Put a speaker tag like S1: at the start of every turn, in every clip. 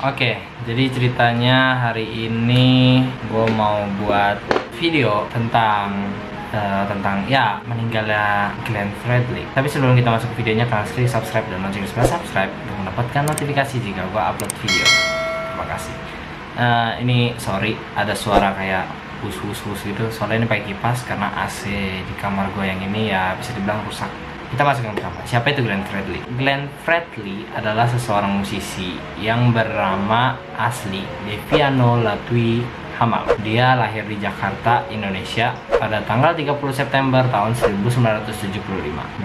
S1: Oke, jadi ceritanya hari ini gue mau buat video tentang ya meninggalnya Glenn Fredly. Tapi sebelum kita masuk ke videonya, kalian klik subscribe dan lonceng sebelah subscribe untuk mendapatkan notifikasi jika gue upload video. Terima kasih. Ini sorry ada suara kayak hus gitu, soalnya ini pakai kipas karena AC di kamar gue yang ini ya bisa dibilang rusak. Kita masuk yang pertama. Siapa itu Glenn Fredly? Glenn Fredly adalah seseorang musisi yang bernama asli Deviano Latouille Hamal. Dia lahir di Jakarta, Indonesia pada tanggal 30 September tahun 1975.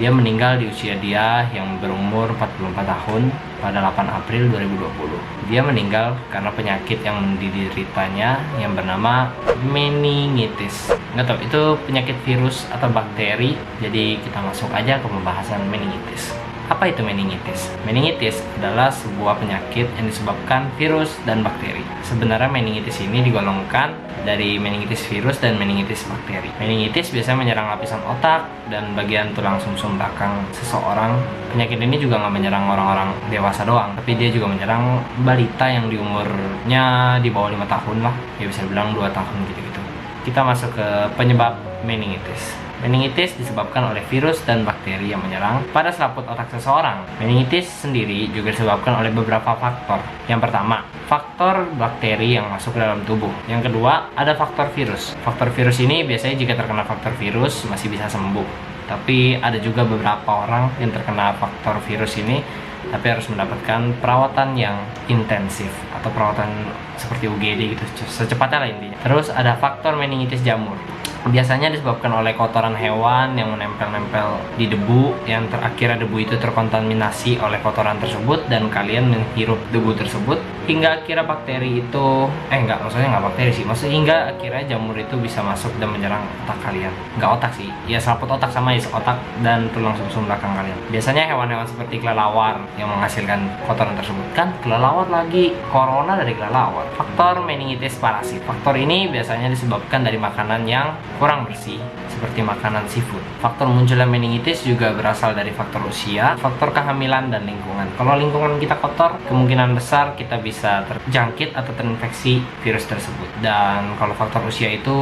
S1: Dia meninggal di usia dia yang berumur 44 tahun pada 8 April 2020. Dia meninggal karena penyakit yang dideritanya yang bernama meningitis. Nggak tahu itu penyakit virus atau bakteri. Jadi kita masuk aja ke pembahasan meningitis. Apa itu meningitis? Meningitis adalah sebuah penyakit yang disebabkan virus dan bakteri. Sebenarnya meningitis ini digolongkan dari meningitis virus dan meningitis bakteri. Meningitis biasanya menyerang lapisan otak dan bagian tulang sumsum belakang seseorang. Penyakit ini juga nggak menyerang orang-orang dewasa doang, tapi dia juga menyerang balita yang di umurnya di bawah 5 tahun lah. Ya bisa dibilang 2 tahun gitu-gitu. Kita masuk ke penyebab meningitis. Meningitis disebabkan oleh virus dan bakteri yang menyerang pada selaput otak seseorang. Meningitis sendiri juga disebabkan oleh beberapa faktor. Yang pertama, faktor bakteri yang masuk ke dalam tubuh. Yang kedua, ada faktor virus. Faktor virus ini biasanya jika terkena faktor virus masih bisa sembuh. Tapi ada juga beberapa orang yang terkena faktor virus ini tapi harus mendapatkan perawatan yang intensif atau perawatan seperti UGD gitu secepatnya lah intinya. Terus ada faktor meningitis jamur. Biasanya disebabkan oleh kotoran hewan yang menempel-nempel di debu, yang terakhir debu itu terkontaminasi oleh kotoran tersebut dan kalian menghirup debu tersebut hingga akhirnya bakteri itu maksudnya nggak bakteri sih, maksudnya hingga akhirnya jamur itu bisa masuk dan menyerang otak kalian. Nggak otak sih, ya selaput otak sama is otak dan tulang sumsum belakang kalian. Biasanya hewan-hewan seperti kelelawar yang menghasilkan kotoran tersebut. Kan kelelawar lagi, corona dari kelelawar. Faktor meningitis parasit. Faktor ini biasanya disebabkan dari makanan yang kurang bersih seperti makanan seafood. Faktor munculnya meningitis juga berasal dari faktor usia, faktor kehamilan, dan lingkungan. Kalau lingkungan kita kotor, kemungkinan besar kita bisa terjangkit atau terinfeksi virus tersebut. Dan kalau faktor usia itu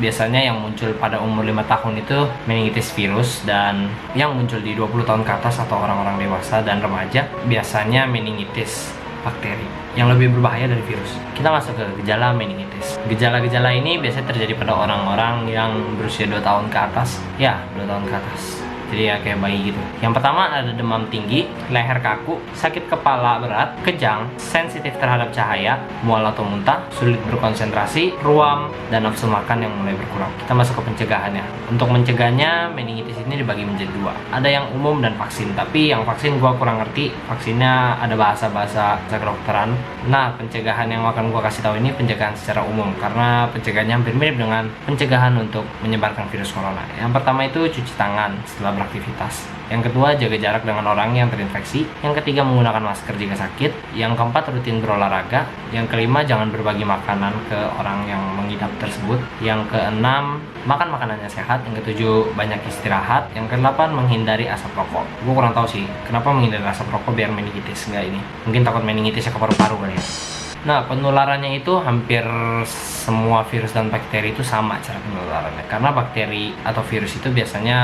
S1: biasanya yang muncul pada umur 5 tahun itu meningitis virus, dan yang muncul di 20 tahun ke atas atau orang-orang dewasa dan remaja biasanya meningitis bakteri yang lebih berbahaya dari virus. Kita masuk ke gejala meningitis. Gejala-gejala ini biasanya terjadi pada orang-orang yang berusia 2 tahun ke atas. Ya, 2 tahun ke atas. Jadi ya kayak bayi gitu. Yang pertama ada demam tinggi, leher kaku, sakit kepala berat, kejang, sensitif terhadap cahaya, mual atau muntah, sulit berkonsentrasi, ruam, dan nafsu makan yang mulai berkurang. Kita masuk ke pencegahannya. Untuk mencegahnya, meningitis ini dibagi menjadi 2. Ada yang umum dan vaksin, tapi yang vaksin gua kurang ngerti. Vaksinnya ada bahasa-bahasa kedokteran. Nah, pencegahan yang akan gua kasih tahu ini pencegahan secara umum karena pencegahannya hampir mirip dengan pencegahan untuk menyebarkan virus corona. Yang pertama itu cuci tangan setelah beraktivitas. Yang kedua, jaga jarak dengan orang yang terinfeksi. Yang ketiga, menggunakan masker jika sakit. Yang keempat, rutin berolahraga. Yang kelima, jangan berbagi makanan ke orang yang mengidap tersebut. Yang keenam, makan makanannya sehat. Yang ketujuh, banyak istirahat. Yang kedelapan, menghindari asap rokok. Gue kurang tahu sih kenapa menghindari asap rokok biar meningitis enggak ini. Mungkin takut meningitisnya ke paru-paru kali ya. Nah, penularannya itu hampir semua virus dan bakteri itu sama cara penularannya. Karena bakteri atau virus itu biasanya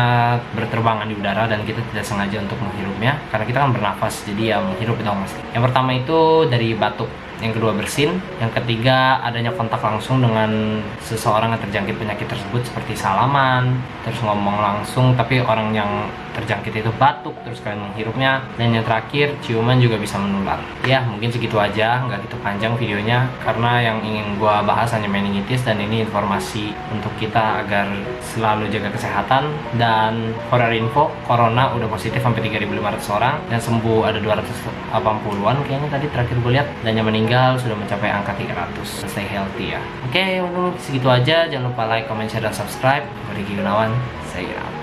S1: berterbangan di udara dan kita tidak sengaja untuk menghirupnya. Karena kita kan bernafas, jadi ya menghirup itu pasti. Yang pertama itu dari batuk. Yang kedua bersin. Yang ketiga adanya kontak langsung dengan seseorang yang terjangkit penyakit tersebut seperti salaman, terus ngomong langsung tapi orang yang terjangkit itu batuk terus kalian menghirupnya. Dan yang terakhir ciuman juga bisa menular. Ya mungkin segitu aja, nggak gitu panjang videonya karena yang ingin gua bahas hanya meningitis dan ini informasi untuk kita agar selalu jaga kesehatan. Dan for your info, corona udah positif sampai 3.500 orang dan sembuh ada 280-an kayaknya tadi terakhir gue lihat, dan yang meninggal sudah mencapai angka 300. Stay healthy ya. Oke, untuk segitu aja. Jangan lupa like, comment, share, dan subscribe. Gue Riki Gunawan, saya out.